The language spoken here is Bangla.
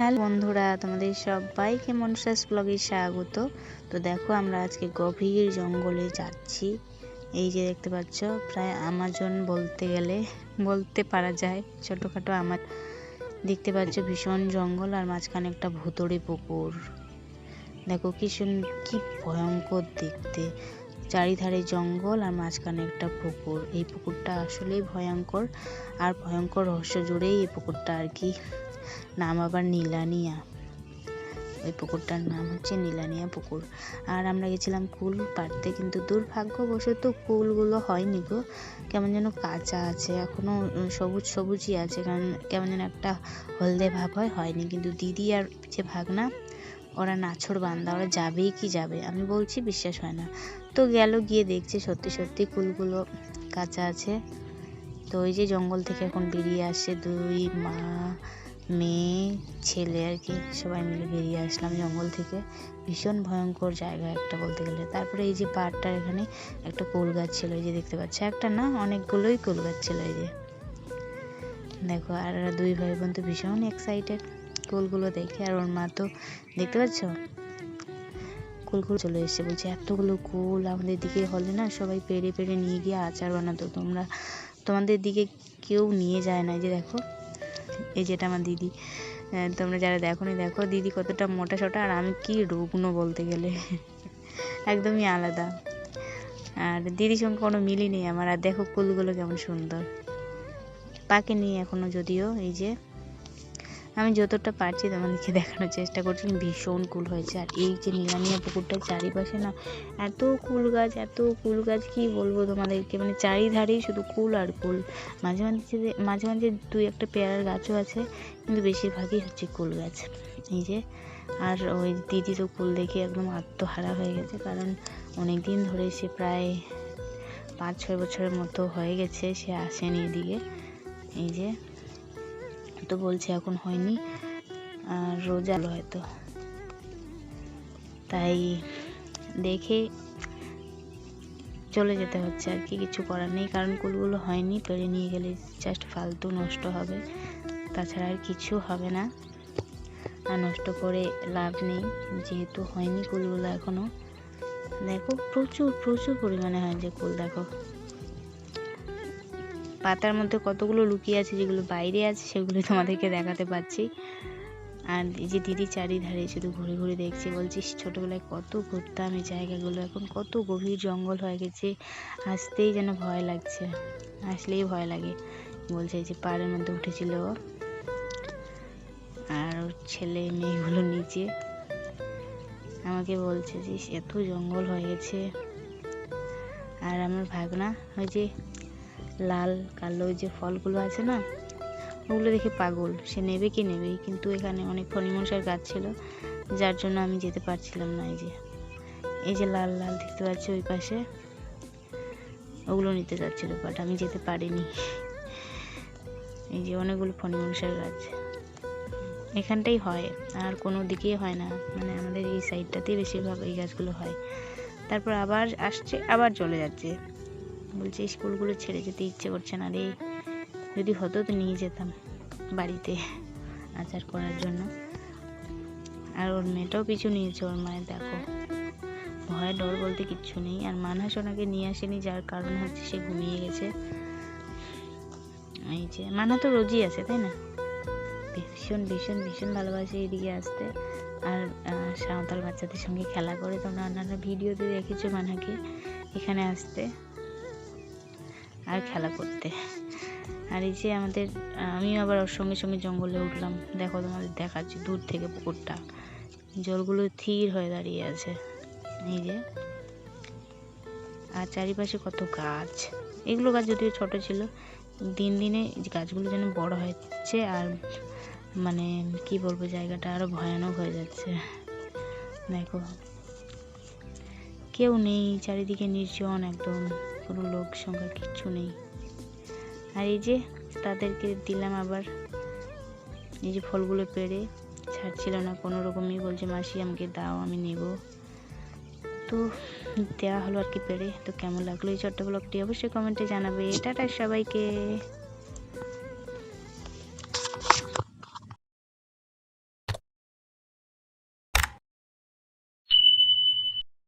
হ্যালো বন্ধুরা, তোমাদের সবাইকে মনসাস ব্লগে স্বাগত। তো দেখো, আমরা আজকে গভীর জঙ্গলে যাচ্ছি। এই যে দেখতে পাচ্ছ, প্রায় আমাজন বলতে পারা যায়, ছোটখাটো আমার। দেখতে পাচ্ছ ভীষণ জঙ্গল আর মাঝখানে একটা ভুতুড়ে পুকুর। দেখো কি ভয়ঙ্কর দেখতে, চারিধারে জঙ্গল আর মাঝখানে একটা পুকুর। এই পুকুরটা আসলেই ভয়ঙ্কর, আর ভয়ঙ্কর রহস্য জুড়েই এই পুকুরটা আর কি। নাম আবার নীলানিয়া। ওই পুকুরটার নাম হচ্ছে নীলানিয়া পুকুর। আর আমরা গেছিলাম কুল পাড়তে, কিন্তু দুর্ভাগ্যবশত কুলগুলো হয়নি গো। কেমন যেন কাঁচা আছে, এখনো সবুজই আছে, কারণ কেমন যেন একটা হলদে ভাব হয়নি। কিন্তু দিদি আর যে ভাগনা, ওরা নাছোড় বান্দা, ওরা যাবেই কি যাবে। আমি বলছি, বিশ্বাস হয় না। তো গিয়ে দেখছে সত্যি কুলগুলো কাঁচা আছে। তো ওই যে জঙ্গল থেকে এখন বেরিয়ে আসছে দুই মা মেয়ে ছেলে আর কি, সবাই মিলে বেরিয়ে আসলাম জঙ্গল থেকে। ভীষণ ভয়ঙ্কর জায়গা একটা বলতে গেলে। তারপরে এই যে পাড়টার এখানে একটা কুল গাছ ছিল, এই যে দেখতে পাচ্ছি, একটা না অনেকগুলোই কুল গাছ ছিল। এই যে দেখো, আর দুই ভাই বোন তো ভীষণ এক্সাইটেড কুলগুলো দেখে। আর ওর মা তো দেখতে পাচ্ছ কুলগুলো চলে এসছে, বলছে এতগুলো কুল আমাদের দিকে হলে না সবাই পেড়ে নিয়ে গিয়ে আচার বানাতো, তোমাদের দিকে কেউ নিয়ে যায় না। এই যে দেখো, এই যেটা আমার দিদি। তোমরা যারা দেখোনি, দেখো দিদি কতটা মোটা সোটা, আর আমি কি রুগ্ন বলতে গেলে, একদমই আলাদা। আর দিদির সঙ্গে কোনো মিলই নেই আমার। আর দেখো কুলগুলো কেমন সুন্দর, পাকেনি এখনো যদিও। এই যে আমি যতটা পারছি তোমাদেরকে দেখানোর চেষ্টা করছি, ভীষণ কুল হয়েছে। আর এই যে নীলানিয়া পুকুরটার চারিপাশে না এত কুল গাছ কি বলবো তোমাদেরকে, মানে চারিধারেই শুধু কুল আর কুল। মাঝে মাঝে দুই একটা পেয়ারার গাছও আছে, কিন্তু বেশিরভাগই হচ্ছে কুল গাছ। এই যে, আর ওই দিদি তো কুল দেখে একদম আত্মহারা হয়ে গেছে, কারণ অনেক দিন ধরে সে প্রায় 5-6 বছরের মতো হয়ে গেছে সে আসেনি এদিকে। এই যে, তো বলছে এখন হয়নি, আর রোজা হয়তো, তাই দেখে চলে যেতে হচ্ছে আর কি, কিছু করার নেই। কারণ কুলগুলো হয়নি, পেড়ে নিয়ে গেলে জাস্ট ফালতু নষ্ট হবে, তাছাড়া আর কিছু হবে না। আর নষ্ট করে লাভ নেই, যেহেতু হয়নি কুলগুলো এখনো। দেখো প্রচুর পরিমাণে হয় যে কুল। দেখো পাতার মধ্যে কতগুলো লুকিয়ে আছে, যেগুলো বাইরে আছে সেগুলো তোমাদেরকে দেখাতে পাচ্ছি। আর এই যে দিদি চারিধারে শুধু ঘুরে দেখছি, বলছিস ছোটবেলায় কত ঘুরতাম এই জায়গাগুলো, এখন কত গভীর জঙ্গল হয়ে গেছে, আসতেই যেন ভয় লাগছে, আসলেই ভয় লাগে। বলছে এই যে পাড়ের মধ্যে উঠেছিল, আর ওর ছেলে মেয়েগুলো নিচে আমাকে বলছে যে এত জঙ্গল হয়ে গেছে। আর আমার ভাগনা ওই যে লাল কালো ওই যে ফলগুলো আছে না, ওগুলো দেখে পাগল, সে নেবেই, কিন্তু এখানে অনেক ফণিমনসার গাছ ছিল, যার জন্য আমি যেতে পারছিলাম না। এই যে লাল দেখতে পাচ্ছি ওই পাশে, ওগুলো নিতে যাচ্ছিল, বাট আমি যেতে পারিনি। এই যে অনেকগুলো ফণিমনসার গাছ এখানটাই হয়, আর কোনো দিকেই হয় না, মানে আমাদের এই সাইডটাতেই বেশিরভাগ এই গাছগুলো হয়। তারপর আবার আসছে, আবার চলে যাচ্ছে, বলছে স্কুলগুলো ছেড়ে যেতে ইচ্ছে করছে না রে, যদি হতো তো নিয়ে যেতাম বাড়িতে আচার করার জন্য। আর ওর মেয়েটাও পিছু নিয়েছে ওর মায়ের। দেখো, ভয় ডর বলতে কিচ্ছু নেই। আর মানহা সোনাকে নিয়ে আসেনি, যার কারণ হচ্ছে সে ঘুমিয়ে গেছে। এই যে মানহা তো রোজই আসে, তাই না? ভীষণ ভালোবাসে এদিকে আসতে, আর সাঁওতাল বাচ্চাদের সঙ্গে খেলা করে। তোমরা অন্যান্য ভিডিওতে দেখেছো মানহাকে এখানে আসতে আর খেলা করতে। আর এই যে আমিও আবার ওর সঙ্গে জঙ্গলে উঠলাম। দেখো, তোমাদের দেখাচ্ছি দূর থেকে পুকুরটা, জলগুলো স্থির হয়ে দাঁড়িয়ে আছে। এই যে, আর চারিপাশে কত গাছ। এগুলো গাছ যদিও ছোট ছিল, দিনে গাছগুলো যেন বড় হচ্ছে, আর মানে কি বলবো, জায়গাটা আরো ভয়ানক হয়ে যাচ্ছে। দেখো, কেউ নেই, চারিদিকে নির্জন একদম, কোনো লোক সংখ্যা কিচ্ছু নেই। আর এই যে তাদেরকে দিলাম আবার এই যে ফলগুলো পেড়ে, ছাড়ছিল না কোনো রকমই, বলছে মাসি আমাকে দাও, আমি নেব। তো দেওয়া হলো আর কি পেড়ে। তো কেমন লাগলো এই ছোট্ট ব্লগটি অবশ্যই কমেন্টে জানাবে। টাটা সবাইকে।